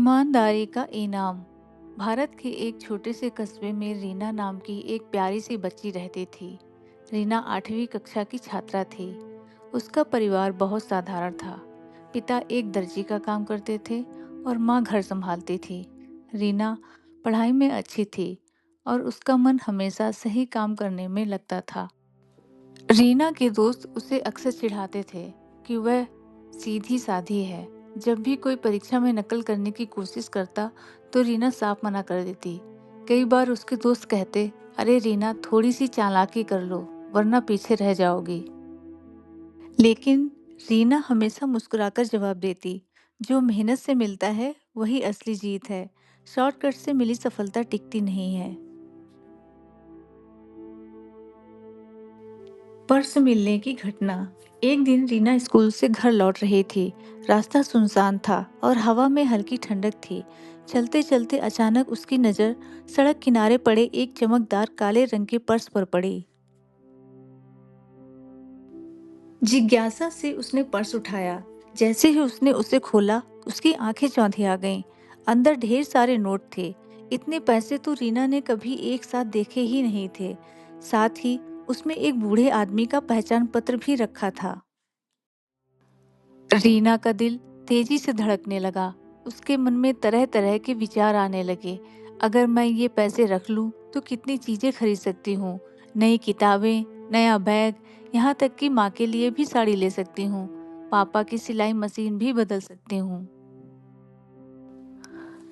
ईमानदारी का इनाम। भारत के एक छोटे से कस्बे में रीना नाम की एक प्यारी सी बच्ची रहती थी। रीना 8वीं कक्षा की छात्रा थी। उसका परिवार बहुत साधारण था। पिता एक दर्जी का काम करते थे और माँ घर संभालती थी। रीना पढ़ाई में अच्छी थी और उसका मन हमेशा सही काम करने में लगता था। रीना के दोस्त उसे अक्सर चिढ़ाते थे कि वह सीधी साधी है। जब भी कोई परीक्षा में नकल करने की कोशिश करता तो रीना साफ मना कर देती। कई बार उसके दोस्त कहते, अरे रीना, थोड़ी सी चालाकी कर लो वरना पीछे रह जाओगी। लेकिन रीना हमेशा मुस्कुराकर जवाब देती, जो मेहनत से मिलता है वही असली जीत है। शॉर्टकट से मिली सफलता टिकती नहीं है। पर्स मिलने की घटना। एक दिन रीना स्कूल से घर लौट रही थी। रास्ता सुनसान था और हवा में हल्की ठंडक थी। चलते चलते अचानक उसकी नज़र सड़क किनारे पड़े एक चमकदार काले रंग के पर्स पर पड़ी। जिज्ञासा से उसने पर्स उठाया। जैसे ही उसने उसे खोला, उसकी आंखें चौंधी आ गईं। अंदर ढेर सारे नोट थे। इतने पैसे तो रीना ने कभी एक साथ देखे ही नहीं थे। साथ ही उसमें एक बूढ़े आदमी का पहचान पत्र भी रखा था। रीना का दिल तेजी से धड़कने लगा। उसके मन में तरह तरह के विचार आने लगे। अगर मैं ये पैसे रख लूं तो कितनी चीजें खरीद सकती हूँ। नई किताबें, नया बैग, यहाँ तक कि माँ के लिए भी साड़ी ले सकती हूँ। पापा की सिलाई मशीन भी बदल सकती हूँ।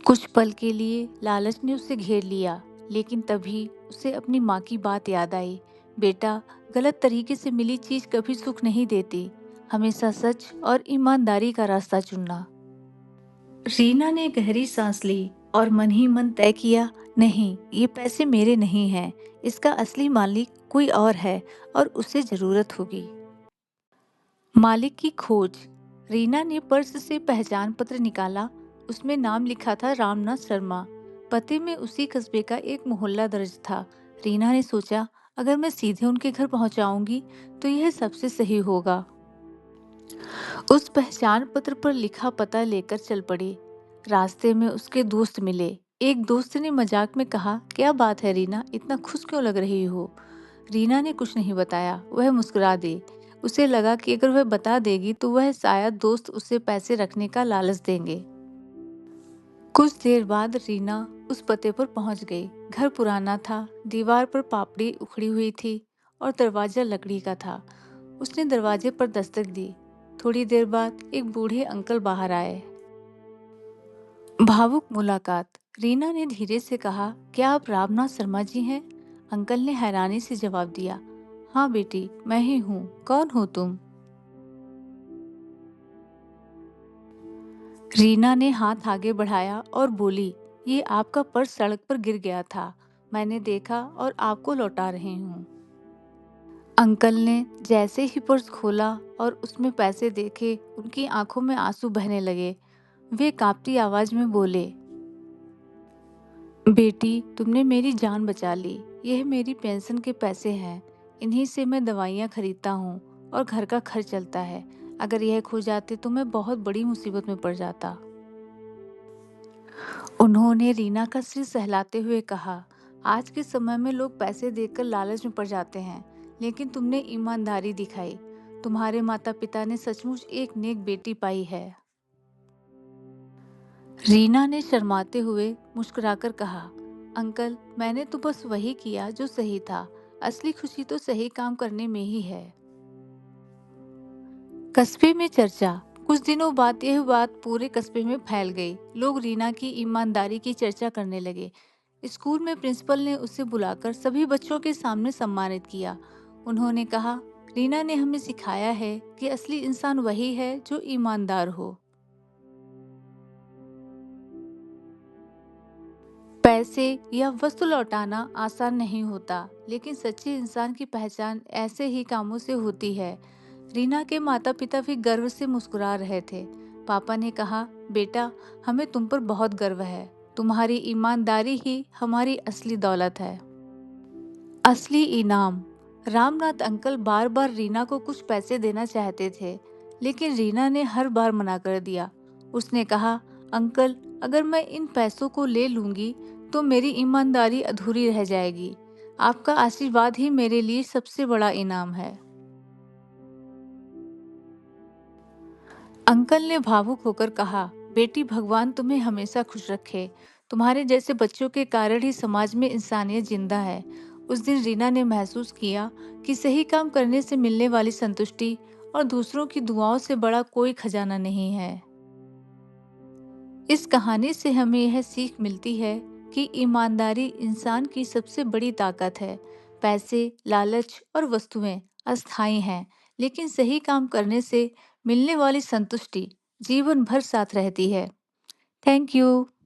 कुछ पल के लिए लालच ने उसे घेर लिया, लेकिन तभी उसे अपनी माँ की बात याद आई। बेटा, गलत तरीके से मिली चीज कभी सुख नहीं देती। हमेशा सच और ईमानदारी का रास्ता चुनना। रीना ने गहरी सांस ली और मन ही मन तय किया, नहीं, ये पैसे मेरे नहीं हैं। इसका असली मालिक कोई और है और उसे जरूरत होगी। मालिक की खोज। रीना ने पर्स से पहचान पत्र निकाला। उसमें नाम लिखा था रामनाथ शर्मा। पते में उसी कस्बे का एक मोहल्ला दर्ज था। रीना ने सोचा, अगर मैं सीधे उनके घर पहुंचाऊंगी तो यह सबसे सही होगा। उस पहचान पत्र पर लिखा पता लेकर चल पड़ी। रास्ते में उसके दोस्त मिले। एक दोस्त ने मजाक में कहा, क्या बात है रीना, इतना खुश क्यों लग रही हो? रीना ने कुछ नहीं बताया। वह मुस्कुरा दी। उसे लगा कि अगर वह बता देगी तो वह शायद दोस्त उसे पैसे रखने का लालच देंगे। कुछ देर बाद रीना उस पते पर पहुंच गई। घर पुराना था, दीवार पर पापड़ी उखड़ी हुई थी और दरवाजा लकड़ी का था। उसने दरवाजे पर दस्तक दी। थोड़ी देर बाद एक बूढ़े अंकल बाहर आए। भावुक मुलाकात। रीना ने धीरे से कहा, क्या आप रामनाथ शर्मा जी हैं? अंकल ने हैरानी से जवाब दिया, हाँ बेटी, मैं ही हूँ। कौन हो तुम? रीना ने हाथ आगे बढ़ाया और बोली, ये आपका पर्स सड़क पर गिर गया था। मैंने देखा और आपको लौटा रही हूँ। अंकल ने जैसे ही पर्स खोला और उसमें पैसे देखे, उनकी आंखों में आंसू बहने लगे। वे कांपती आवाज में बोले, बेटी, तुमने मेरी जान बचा ली। यह मेरी पेंशन के पैसे हैं। इन्हीं से मैं दवाइयाँ खरीदता हूँ और घर का खर्च चलता है। अगर यह खो जाते तो मैं बहुत बड़ी मुसीबत में पड़ जाता। उन्होंने रीना का सिर सहलाते हुए कहा, आज के समय में लोग पैसे देखकर लालच में पड़ जाते हैं, लेकिन तुमने ईमानदारी दिखाई। तुम्हारे माता पिता ने सचमुच एक नेक बेटी पाई है। रीना ने शर्माते हुए मुस्कुराकर कहा, अंकल, मैंने तो बस वही किया जो सही था। असली खुशी तो सही काम करने में ही है। कस्बे में चर्चा। कुछ दिनों बाद यह बात पूरे कस्बे में फैल गई। लोग रीना की ईमानदारी की चर्चा करने लगे। स्कूल में प्रिंसिपल ने उसे बुलाकर सभी बच्चों के सामने सम्मानित किया। उन्होंने कहा, रीना ने हमें सिखाया है कि असली इंसान वही है जो ईमानदार हो। पैसे या वस्तु लौटाना आसान नहीं होता, लेकिन सच्चे इंसान की पहचान ऐसे ही कामों से होती है। रीना के माता पिता भी गर्व से मुस्कुरा रहे थे। पापा ने कहा, बेटा, हमें तुम पर बहुत गर्व है। तुम्हारी ईमानदारी ही हमारी असली दौलत है। असली इनाम। रामनाथ अंकल बार बार रीना को कुछ पैसे देना चाहते थे, लेकिन रीना ने हर बार मना कर दिया। उसने कहा, अंकल, अगर मैं इन पैसों को ले लूंगी तो मेरी ईमानदारी अधूरी रह जाएगी। आपका आशीर्वाद ही मेरे लिए सबसे बड़ा इनाम है। अंकल ने भावुक होकर कहा, बेटी भगवान तुम्हें हमेशा खुश रखे। तुम्हारे जैसे बच्चों के कारण ही समाज में इंसानियत जिंदा है। उस दिन रीना ने महसूस किया कि सही काम करने से मिलने वाली संतुष्टि और दूसरों की दुआओं से बड़ा कोई खजाना नहीं है। इस कहानी से हमें यह सीख मिलती है कि ईमानदारी इंसान की सबसे बड़ी ताकत है। पैसे, लालच और वस्तुएं अस्थायी हैं, लेकिन सही काम करने से मिलने वाली संतुष्टि जीवन भर साथ रहती है। Thank you.